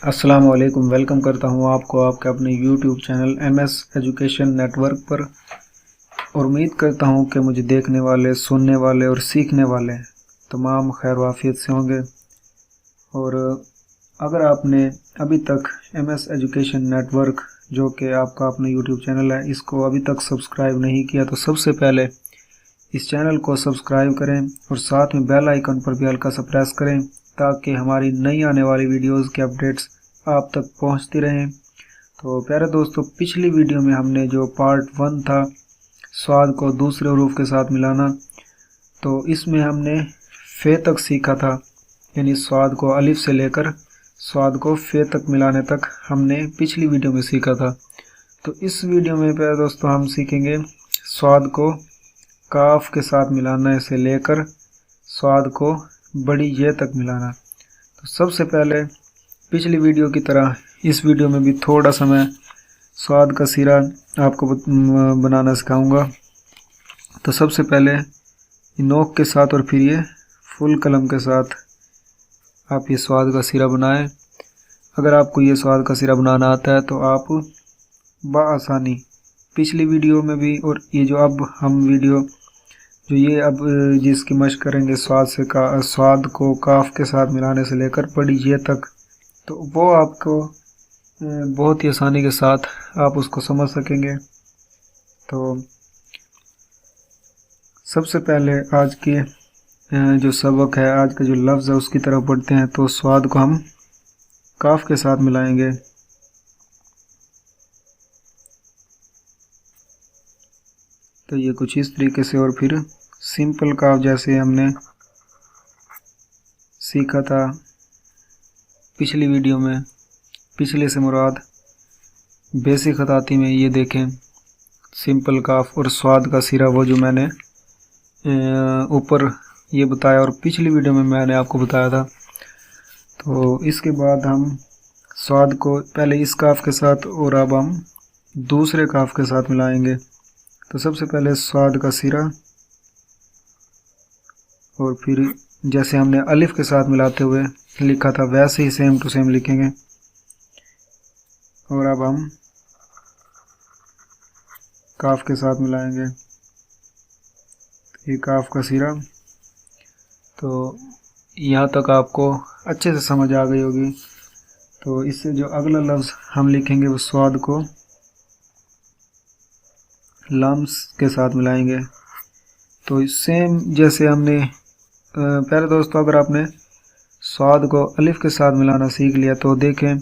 अस्सलाम वालेकुम। वेलकम करता हूँ आपको आपके अपने YouTube channel MS education network पर। और उम्मीद करता हूँ कि मुझे देखने वाले, सुनने वाले और सीखने वाले तमाम खैर वाफियत से होंगे। और अगर आपने अभी तक MS एजुकेशन नेटवर्क जो कि आपका अपना यूट्यूब चैनल है, इसको अभी तक सब्सक्राइब नहीं किया तो सबसे पहले इस चैनल को सब्सक्राइब करें और साथ में बेल आइकन पर भी हल्का सा प्रेस करें ताकि हमारी नई आने वाली वीडियोस के अपडेट्स आप तक पहुंचती रहें। तो प्यारे दोस्तों, पिछली वीडियो में हमने जो पार्ट 1 था स्वाद को दूसरे हरूफ के साथ मिलाना, तो इसमें हमने फे तक सीखा था, यानी स्वाद को अलिफ से लेकर स्वाद को फे तक मिलाने तक हमने पिछली वीडियो में सीखा था। तो इस वीडियो में प्यारे दोस्तों हम सीखेंगे स्वाद को काफ के साथ मिलाना से लेकर स्वाद को बड़ी ये तक मिलाना। तो सबसे पहले पिछली वीडियो की तरह इस वीडियो में भी थोड़ा सा मैं स्वाद का सिरा आपको बनाना सिखाऊंगा। तो सबसे पहले नोक के साथ और फिर ये फुल कलम के साथ आप ये स्वाद का सिरा बनाएं। अगर आपको ये स्वाद का सिरा बनाना आता है तो आप बआसानी पिछली वीडियो में भी और ये जो अब हम वीडियो जो ये अब जिसकी मशक करेंगे स्वाद को काफ के साथ मिलाने से लेकर बड़ी ये तक, तो वो आपको बहुत ही आसानी के साथ आप उसको समझ सकेंगे। तो सबसे पहले आज के जो सबक है, आज का जो लफ्ज़ है उसकी तरफ बढ़ते हैं। तो स्वाद को हम काफ के साथ मिलाएंगे। तो ये कुछ इस तरीके से, और फिर सिंपल काफ जैसे हमने सीखा था पिछली वीडियो में, पिछले से मुराद बेसिक खताती में, ये देखें सिंपल काफ और स्वाद का सिरा, वो जो मैंने ऊपर ये बताया और पिछली वीडियो में मैंने आपको बताया था। तो इसके बाद हम स्वाद को पहले इस काफ के साथ और अब हम दूसरे काफ के साथ मिलाएंगे। तो सबसे पहले स्वाद का सिरा और फिर जैसे हमने अलिफ के साथ मिलाते हुए लिखा था वैसे ही सेम टू सेम लिखेंगे। और अब हम काफ के साथ मिलाएंगे, ये काफ का सिरा। तो यहाँ तक आपको अच्छे से समझ आ गई होगी। तो इससे जो अगला लफ्ज़ हम लिखेंगे वो स्वाद को लम्स के साथ मिलाएंगे। तो सेम जैसे हमने पहले दोस्तों, अगर आपने स्वाद को अलिफ के साथ मिलाना सीख लिया तो देखें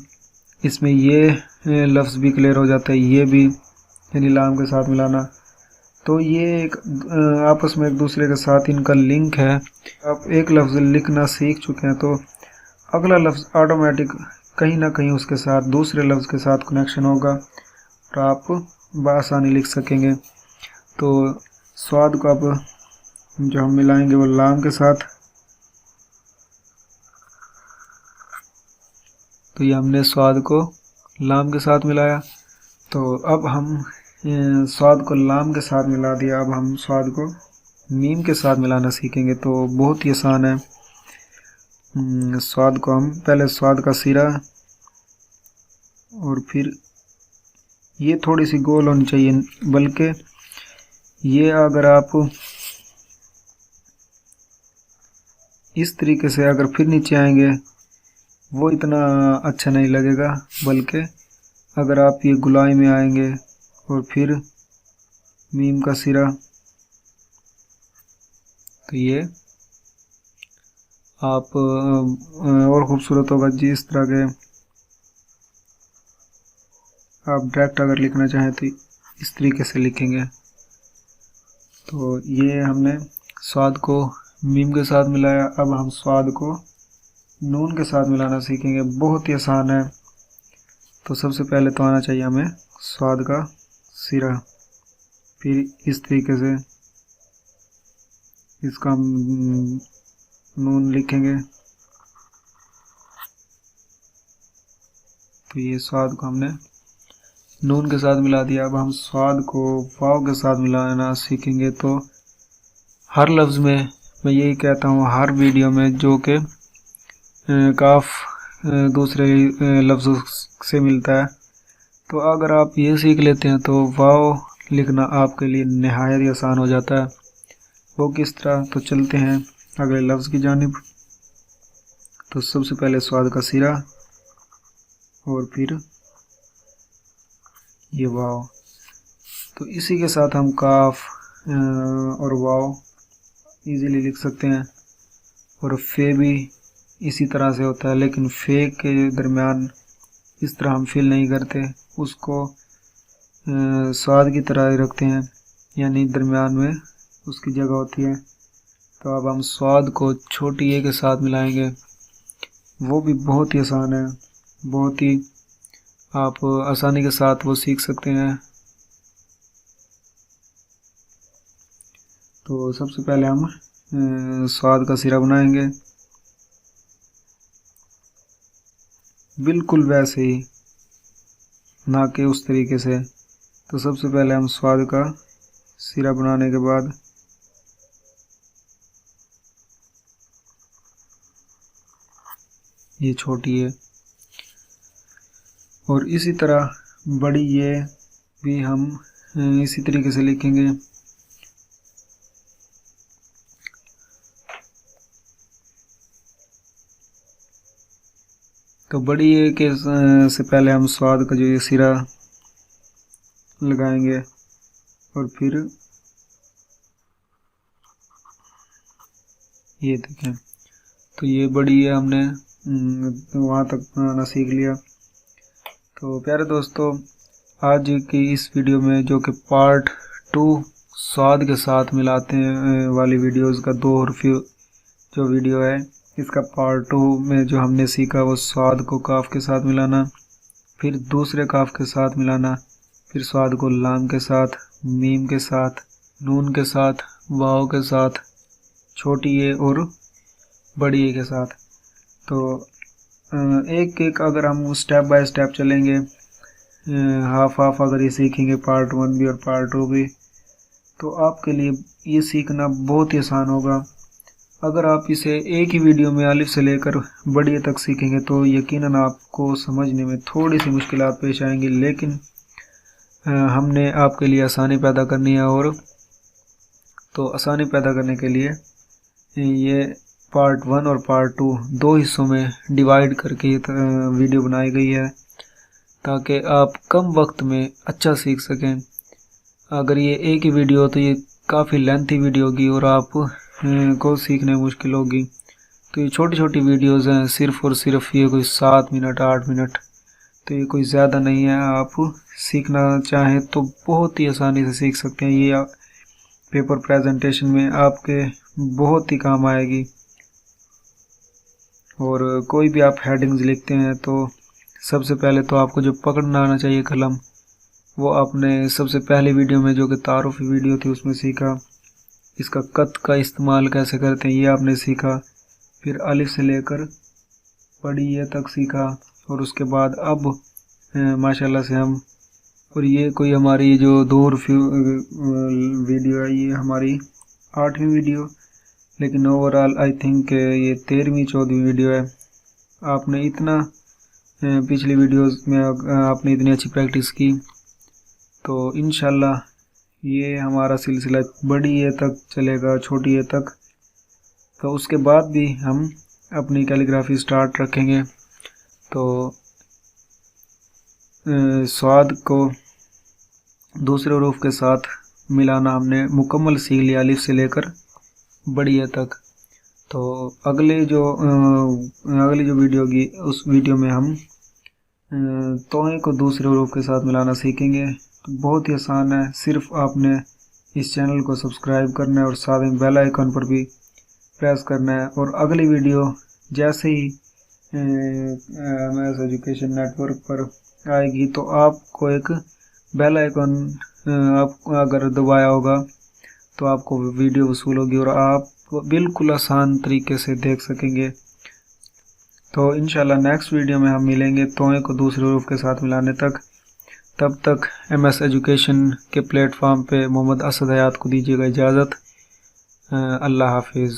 इसमें ये लफ्ज़ भी क्लियर हो जाता है, ये भी यानी लाम के साथ मिलाना। तो ये एक आपस में एक दूसरे के साथ इनका लिंक है। आप एक लफ्ज़ लिखना सीख चुके हैं तो अगला लफ्ज़ ऑटोमेटिक कहीं ना कहीं उसके साथ दूसरे लफ्ज़ के साथ कनेक्शन होगा और आप बआसानी लिख सकेंगे। तो स्वाद को अब जो हम मिलाएंगे वो लाम के साथ। तो ये हमने स्वाद को लाम के साथ मिलाया। तो अब हम स्वाद को लाम के साथ मिला दिया, अब हम स्वाद को मीम के साथ मिलाना सीखेंगे। तो बहुत ही आसान है। स्वाद को हम पहले स्वाद का सिरा और फिर ये थोड़ी सी गोल होनी चाहिए, बल्कि ये अगर आप इस तरीके से अगर फिर नीचे आएंगे वो इतना अच्छा नहीं लगेगा, बल्कि अगर आप ये गुलाई में आएंगे और फिर मीम का सिरा, तो ये आप और खूबसूरत होगा। जिस तरह के आप डायरेक्ट अगर लिखना चाहें तो इस तरीके से लिखेंगे। तो ये हमने स्वाद को मीम के साथ मिलाया। अब हम स्वाद को नून के साथ मिलाना सीखेंगे। बहुत ही आसान है। तो सबसे पहले तो आना चाहिए हमें स्वाद का सिरा, फिर इस तरीके से इसका हम नून लिखेंगे। तो ये स्वाद को हमने नून के साथ मिला दिया। अब हम स्वाद को वाव के साथ मिलाना सीखेंगे। तो हर लफ्ज़ में मैं यही कहता हूँ, हर वीडियो में, जो कि काफ दूसरे लफ्ज़ों से मिलता है। तो अगर आप ये सीख लेते हैं तो वाव लिखना आपके लिए नहायत ही आसान हो जाता है। वो किस तरह, तो चलते हैं अगले लफ्ज़ की जानिब। तो सबसे पहले स्वाद का सिरा और फिर ये वाव। तो इसी के साथ हम काफ और वाव इजीली लिख सकते हैं। और फे भी इसी तरह से होता है, लेकिन फे के दरमियान इस तरह हम फिल नहीं करते, उसको स्वाद की तरह ही रखते हैं, यानी दरमियान में उसकी जगह होती है। तो अब हम स्वाद को छोटी ए के साथ मिलाएंगे। वो भी बहुत ही आसान है, बहुत ही आप आसानी के साथ वो सीख सकते हैं। तो सबसे पहले हम स्वाद का सिरा बनाएंगे, बिल्कुल वैसे ही, ना कि उस तरीके से। तो सबसे पहले हम स्वाद का सिरा बनाने के बाद ये छोटी है, और इसी तरह बड़ी ये भी हम इसी तरीके से लिखेंगे। तो बड़ी ये के से पहले हम स्वाद का जो ये सिरा लगाएंगे, और फिर ये देखें। तो ये बड़ी है, हमने वहाँ तक बनाना सीख लिया। तो प्यारे दोस्तों, आज की इस वीडियो में जो कि पार्ट 2 स्वाद के साथ मिलाते हैं वाली वीडियोस का 2 रिव्यू जो वीडियो है, इसका पार्ट 2 में जो हमने सीखा वो स्वाद को काफ के साथ मिलाना, फिर दूसरे काफ के साथ मिलाना, फिर स्वाद को लाम के साथ, मीम के साथ, नून के साथ, वाव के साथ, छोटी ए और बड़ी ए के साथ। तो एक एक अगर हम स्टेप बाय स्टेप चलेंगे, हाफ हाफ अगर ये सीखेंगे, पार्ट 1 भी और पार्ट 2 भी, तो आपके लिए ये सीखना बहुत ही आसान होगा। अगर आप इसे एक ही वीडियो में अलिफ से लेकर बड़ी ए तक सीखेंगे तो यकीनन आपको समझने में थोड़ी सी मुश्किलात पेश आएंगी, लेकिन हमने आपके लिए आसानी पैदा करनी है। और तो आसानी पैदा करने के लिए ये पार्ट 1 और पार्ट 2 2 हिस्सों में डिवाइड करके ये वीडियो बनाई गई है, ताकि आप कम वक्त में अच्छा सीख सकें। अगर ये एक ही वीडियो तो ये काफ़ी लेंथी वीडियो होगी और आप को सीखने में मुश्किल होगी। तो ये छोटी छोटी वीडियोस हैं, सिर्फ़ और सिर्फ ये कोई 7 मिनट 8 मिनट, तो ये कोई ज़्यादा नहीं है। आप सीखना चाहें तो बहुत ही आसानी से सीख सकते हैं। ये पेपर प्रेजेंटेशन में आपके बहुत ही काम आएगी। और कोई भी आप हेडिंग्स लिखते हैं तो सबसे पहले तो आपको जो पकड़ना आना चाहिए कलम, वो आपने सबसे पहली वीडियो में जो कि तारुफ़ी वीडियो थी उसमें सीखा। इसका कत का इस्तेमाल कैसे करते हैं ये आपने सीखा। फिर अलिफ से लेकर बड़ी ए तक सीखा, और उसके बाद अब माशाल्लाह से हम, और ये कोई हमारी जो 2 वीडियो है, ये हमारी 8वीं वीडियो, लेकिन ओवरऑल आई थिंक ये 13वीं 14वीं वीडियो है। आपने इतना पिछली वीडियोस में आपने इतनी अच्छी प्रैक्टिस की, तो इंशाल्लाह ये हमारा सिलसिला बड़ी ए तक चलेगा, छोटी ए तक। तो उसके बाद भी हम अपनी कैलीग्राफी स्टार्ट रखेंगे। तो स्वाद को दूसरे हरूफ के साथ मिलाना हमने मुकम्मल सीख लिया, अलिफ से लेकर बड़ी ए तक। तो अगली जो वीडियो होगी उस वीडियो में हम तोहे को दूसरे हरूफ के साथ मिलाना सीखेंगे। तो बहुत ही आसान है, सिर्फ आपने इस चैनल को सब्सक्राइब करना है और साथ में बेल आइकन पर भी प्रेस करना है। और अगली वीडियो जैसे ही MS एजुकेशन नेटवर्क पर आएगी तो आपको एक बेल आइकन आप अगर दबाया होगा तो आपको वीडियो वसूल होगी और आप बिल्कुल आसान तरीके से देख सकेंगे। तो इंशाल्लाह नेक्स्ट वीडियो में हम मिलेंगे तोहे को दूसरे हरूफ के साथ मिलाने तक। तब तक MS एजुकेशन के प्लेटफॉर्म पे मोहम्मद असद हयात को दीजिएगा इजाज़त। अल्लाह हाफिज़।